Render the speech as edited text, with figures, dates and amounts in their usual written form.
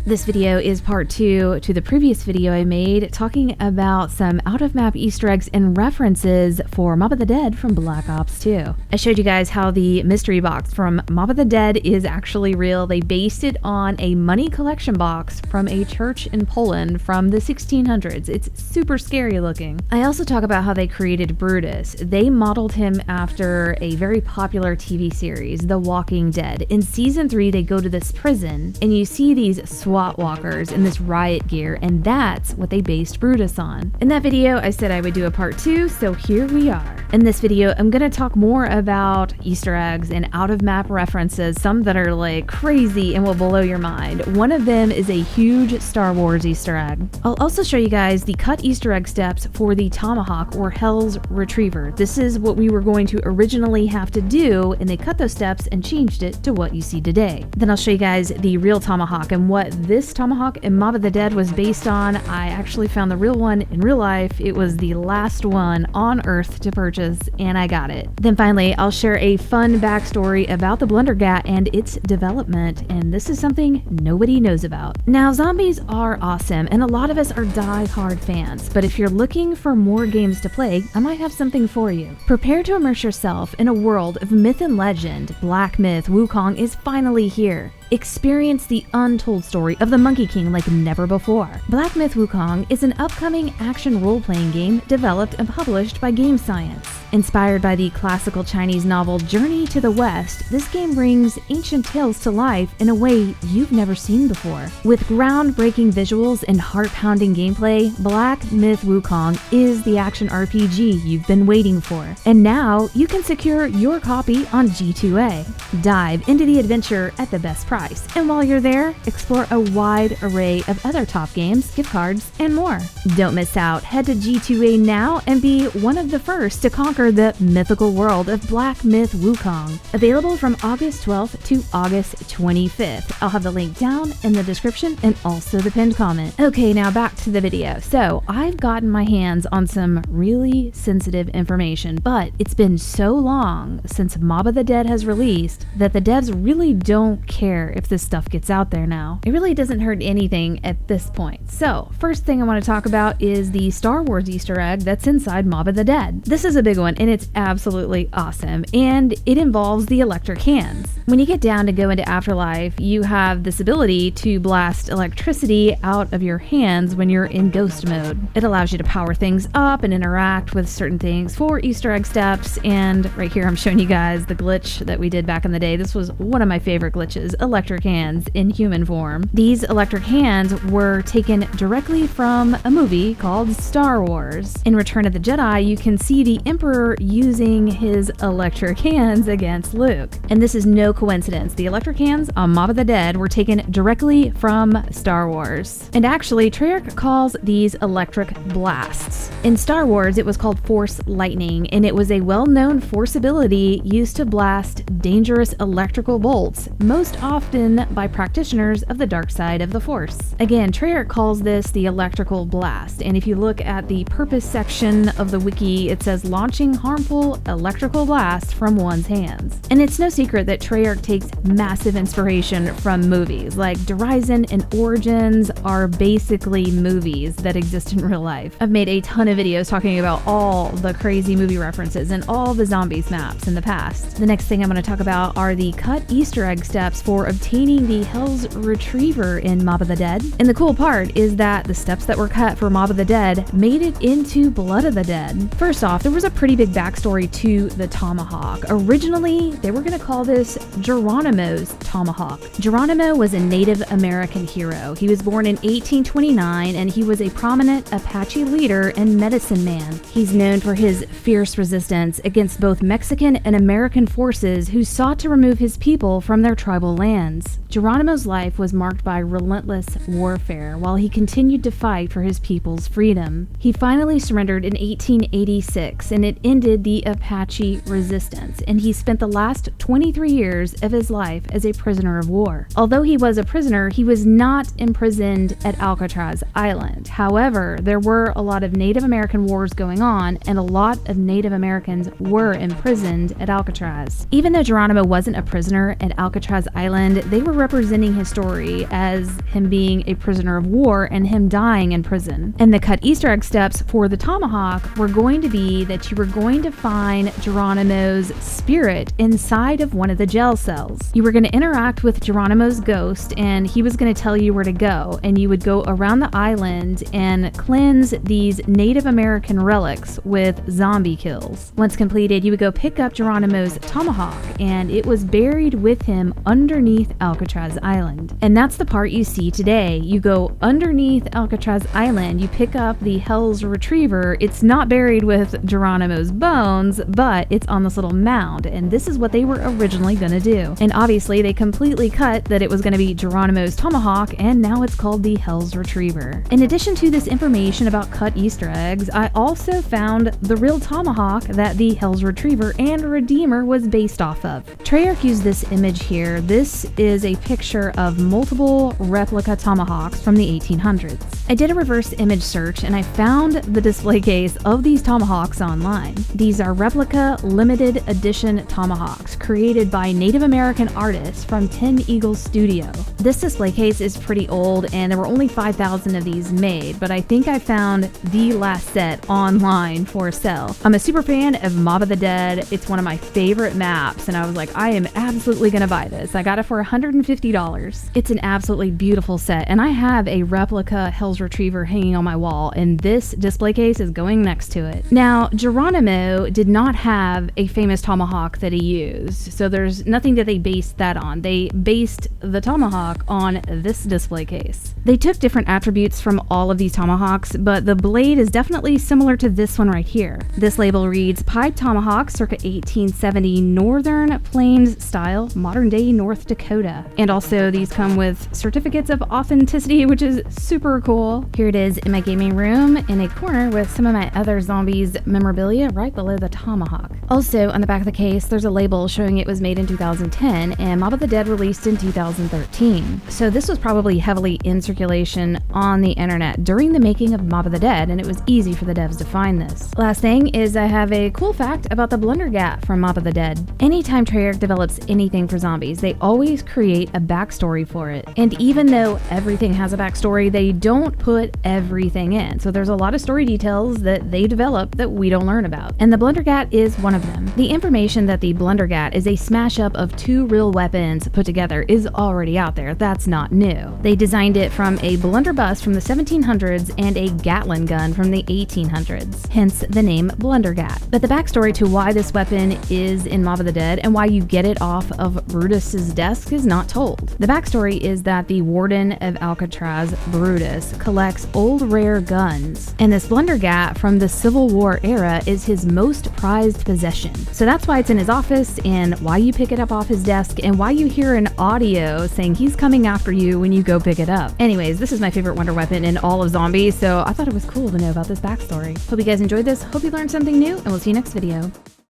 This video is part 2 to the previous video I made talking about some out-of-map Easter eggs and references for Mob of the Dead from Black Ops 2. I showed you guys how the mystery box from Mob of the Dead is actually real. They based it on a money collection box from a church in Poland from the 1600s. It's super scary looking. I also talk about how they created Brutus. They modeled him after a very popular TV series, The Walking Dead. In season 3, they go to this prison and you see these SWAT walkers in this riot gear, and that's what they based Brutus on. In that video, I said I would do a part 2, so here we are. In this video, I'm gonna talk more about Easter eggs and out-of-map references, some that are like crazy and will blow your mind. One of them is a huge Star Wars Easter egg. I'll also show you guys the cut Easter egg steps for the Tomahawk or Hell's Retriever. This is what we were going to originally have to do, and they cut those steps and changed it to what you see today. Then I'll show you guys the real Tomahawk and what this Tomahawk in Mob of the Dead was based on. I actually found the real one in real life. It was the last one on Earth to purchase, and I got it. Then finally, I'll share a fun backstory about the Blundergat and its development, and this is something nobody knows about. Now, zombies are awesome, and a lot of us are die-hard fans, but if you're looking for more games to play, I might have something for you. Prepare to immerse yourself in a world of myth and legend. Black Myth Wukong is finally here. Experience the untold story of the Monkey King like never before. Black Myth Wukong is an upcoming action role-playing game developed and published by Game Science. Inspired by the classical Chinese novel Journey to the West, this game brings ancient tales to life in a way you've never seen before. With groundbreaking visuals and heart-pounding gameplay, Black Myth Wukong is the action RPG you've been waiting for. And now you can secure your copy on G2A. Dive into the adventure at the best price. And while you're there, explore a wide array of other top games, gift cards, and more. Don't miss out. Head to G2A now and be one of the first to conquer the mythical world of Black Myth Wukong. Available from August 12th to August 25th. I'll have the link down in the description and also the pinned comment. Okay, now back to the video. So I've gotten my hands on some really sensitive information, but it's been so long since Mob of the Dead has released that the devs really don't care if this stuff gets out there now. It really doesn't hurt anything at this point. So first thing I want to talk about is the Star Wars Easter egg that's inside Mob of the Dead. This is a big one and it's absolutely awesome, and it involves the electric hands. When you get down to go into Afterlife, you have this ability to blast electricity out of your hands when you're in ghost mode. It allows you to power things up and interact with certain things for Easter egg steps, and right here I'm showing you guys the glitch that we did back in the day. This was one of my favorite glitches, electric hands in human form. These electric hands were taken directly from a movie called Star Wars. In Return of the Jedi, you can see the Emperor using his electric hands against Luke. And this is no coincidence. The electric hands on Mob of the Dead were taken directly from Star Wars. And actually, Treyarch calls these electric blasts. In Star Wars, it was called Force Lightning, and it was a well-known force ability used to blast dangerous electrical bolts, most often by practitioners of the dark side of the Force. Again, Treyarch calls this the electrical blast, and if you look at the purpose section of the wiki, it says launching harmful electrical blasts from one's hands. And it's no secret that Treyarch takes massive inspiration from movies, like Horizon and Origins are basically movies that exist in real life. I've made a ton of videos talking about all the crazy movie references and all the zombies maps in the past. The next thing I'm going to talk about are the cut Easter egg steps for obtaining the Hell's Retriever in Mob of the Dead. And the cool part is that the steps that were cut for Mob of the Dead made it into Blood of the Dead. First off, there was a pretty big backstory to the Tomahawk. Originally, they were going to call this Geronimo's Tomahawk. Geronimo was a Native American hero. He was born in 1829 and he was a prominent Apache leader and medicine man. He's known for his fierce resistance against both Mexican and American forces who sought to remove his people from their tribal lands. Geronimo's life was marked by relentless warfare while he continued to fight for his people's freedom. He finally surrendered in 1886 and it ended the Apache resistance, and he spent the last 23 years of his life as a prisoner of war. Although he was a prisoner, he was not imprisoned at Alcatraz Island. However, there were a lot of Native American wars going on, and a lot of Native Americans were imprisoned at Alcatraz. Even though Geronimo wasn't a prisoner at Alcatraz Island, and they were representing his story as him being a prisoner of war and him dying in prison. And the cut Easter egg steps for the Tomahawk were going to be that you were going to find Geronimo's spirit inside of one of the jail cells. You were going to interact with Geronimo's ghost, and he was going to tell you where to go, and you would go around the island and cleanse these Native American relics with zombie kills. Once completed, you would go pick up Geronimo's tomahawk, and it was buried with him underneath Alcatraz Island. And that's the part you see today. You go underneath Alcatraz Island, you pick up the Hell's Retriever. It's not buried with Geronimo's bones, but it's on this little mound, and this is what they were originally going to do. And obviously they completely cut that it was going to be Geronimo's tomahawk, and now it's called the Hell's Retriever. In addition to this information about cut Easter eggs, I also found the real tomahawk that the Hell's Retriever and Redeemer was based off of. Treyarch used this image here. This is a picture of multiple replica tomahawks from the 1800s. I did a reverse image search and I found the display case of these tomahawks online. These are replica limited edition tomahawks created by Native American artists from 10 Eagles Studio. This display case is pretty old and there were only 5,000 of these made, but I think I found the last set online for sale. I'm a super fan of Mob of the Dead. It's one of my favorite maps, and I was like, I am absolutely gonna buy this. I got it for $150. It's an absolutely beautiful set, and I have a replica Hell's Retriever hanging on my wall, and this display case is going next to it. Now, Geronimo did not have a famous tomahawk that he used, so there's nothing that they based that on. They based the tomahawk on this display case. They took different attributes from all of these tomahawks, but the blade is definitely similar to this one right here. This label reads Pied Tomahawk circa 1870 Northern Plains style, modern day North Dakota. And also these come with certificates of authenticity, which is super cool. Here it is in my gaming room in a corner with some of my other zombies memorabilia right below the tomahawk. Also on the back of the case, there's a label showing it was made in 2010 and Mob of the Dead released in 2013. So this was probably heavily in circulation on the internet during the making of Mob of the Dead, and it was easy for the devs to find this. Last thing is I have a cool fact about the Blundergat from Mob of the Dead. Anytime Treyarch develops anything for zombies, they always create a backstory for it. And even though everything has a backstory, they don't put everything in. So there's a lot of story details that they develop that we don't learn about. And the Blundergat is one of them. The information that the Blundergat is a smash up of two real weapons put together is already out there. That's not new. They designed it from a blunderbuss from the 1700s and a Gatling gun from the 1800s, hence the name Blundergat. But the backstory to why this weapon is in Mob of the Dead and why you get it off of Brutus's desk is not told. The backstory is that the warden of Alcatraz, Brutus, collects old rare guns, and this Blundergat from the Civil War era is his most prized possession. So that's why it's in his office and why you pick it up off his desk and why you hear an audio saying he's coming after you when you go pick it up. Anyways, this is my favorite wonder weapon in all of zombies, so I thought it was cool to know about this backstory. Hope you guys enjoyed this, hope you learned something new, and we'll see you next video.